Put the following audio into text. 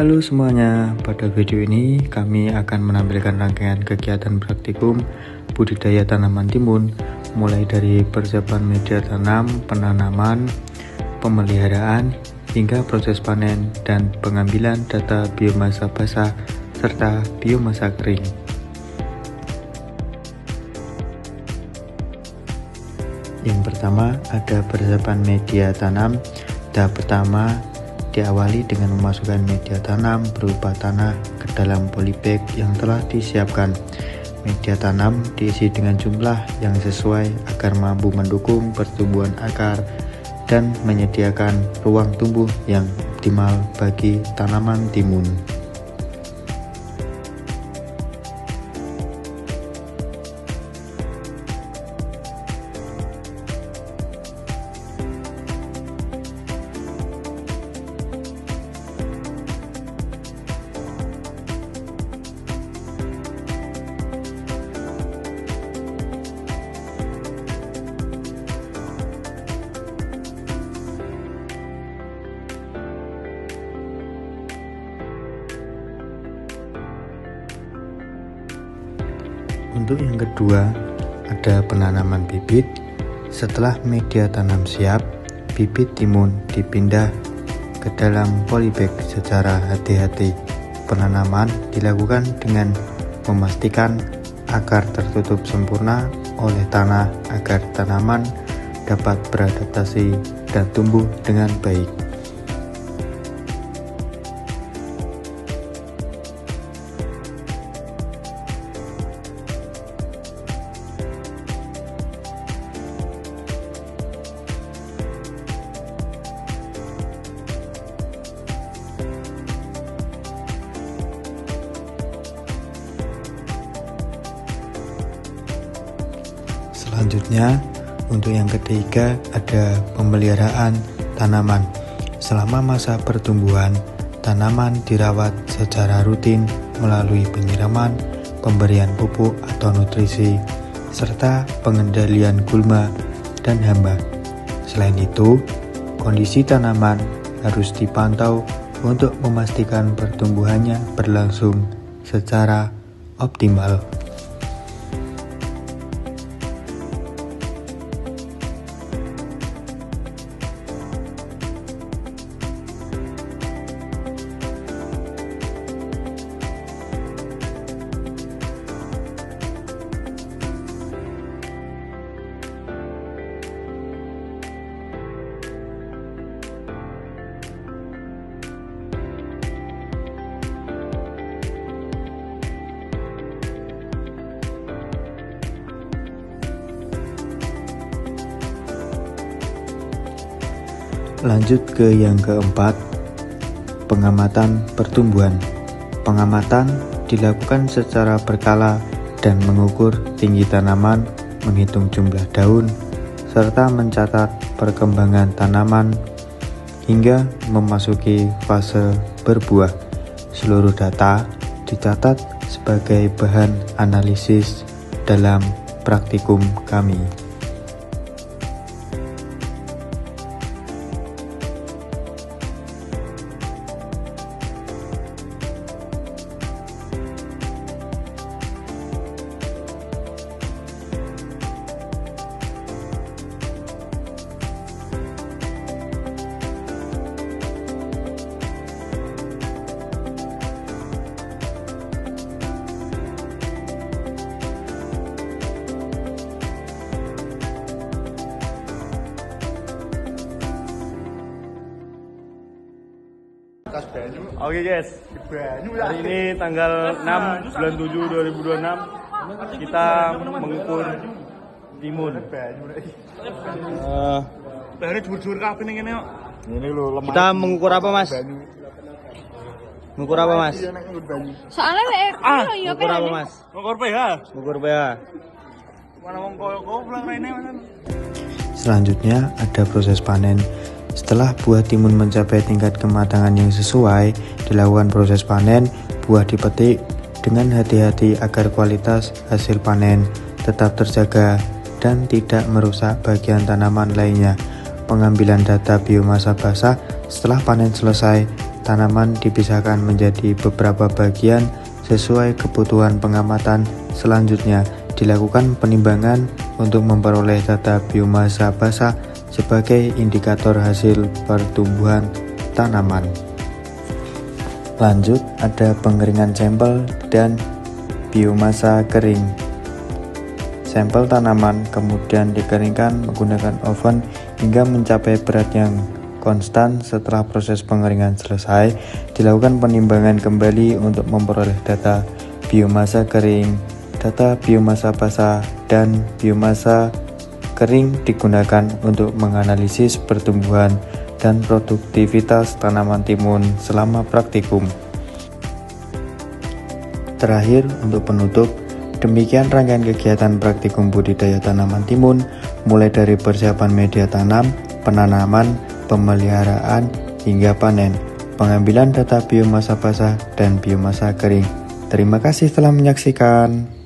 Halo semuanya, pada video ini kami akan menampilkan rangkaian kegiatan praktikum budidaya tanaman timun, mulai dari persiapan media tanam, penanaman, pemeliharaan, hingga proses panen dan pengambilan data biomasa basah serta biomasa kering. Yang pertama ada persiapan media tanam. Tahap pertama diawali dengan memasukkan media tanam berupa tanah ke dalam polybag yang telah disiapkan. Media tanam diisi dengan jumlah yang sesuai agar mampu mendukung pertumbuhan akar dan menyediakan ruang tumbuh yang optimal bagi tanaman timun. Untuk yang kedua, ada penanaman bibit. Setelah media tanam siap, bibit timun dipindah ke dalam polybag secara hati-hati. Penanaman dilakukan dengan memastikan akar tertutup sempurna oleh tanah agar tanaman dapat beradaptasi dan tumbuh dengan baik. Selanjutnya, untuk yang ketiga ada pemeliharaan tanaman. Selama masa pertumbuhan, tanaman dirawat secara rutin melalui penyiraman, pemberian pupuk atau nutrisi, serta pengendalian gulma dan hama. Selain itu, kondisi tanaman harus dipantau untuk memastikan pertumbuhannya berlangsung secara optimal. Lanjut ke yang keempat, pengamatan pertumbuhan. Pengamatan dilakukan secara berkala dan mengukur tinggi tanaman, menghitung jumlah daun, serta mencatat perkembangan tanaman hingga memasuki fase berbuah. Seluruh data dicatat sebagai bahan analisis dalam praktikum kami. Oke guys, hari ini tanggal 6 bulan 7 2026 kita mengukur timun. Kita mengukur apa mas? Mengukur apa mas? Soalnya mengukur apa mas? Mengukur pH. Mengukur pH. Selanjutnya ada proses panen. Setelah buah timun mencapai tingkat kematangan yang sesuai, dilakukan proses panen. Buah dipetik dengan hati-hati agar kualitas hasil panen tetap terjaga dan tidak merusak bagian tanaman lainnya. Pengambilan data biomasa basah. Setelah panen selesai, tanaman dipisahkan menjadi beberapa bagian sesuai kebutuhan pengamatan. Selanjutnya, dilakukan penimbangan untuk memperoleh data biomasa basah sebagai indikator hasil pertumbuhan tanaman. Lanjut, ada pengeringan sampel dan biomasa kering. Sampel tanaman kemudian dikeringkan menggunakan oven hingga mencapai berat yang konstan. Setelah proses pengeringan selesai, dilakukan penimbangan kembali untuk memperoleh data biomasa kering. Data biomasa basah dan biomasa kering digunakan untuk menganalisis pertumbuhan dan produktivitas tanaman timun selama praktikum. Terakhir, untuk penutup, demikian rangkaian kegiatan praktikum budidaya tanaman timun, mulai dari persiapan media tanam, penanaman, pemeliharaan, hingga panen, pengambilan data biomasa basah dan biomasa kering. Terima kasih telah menyaksikan.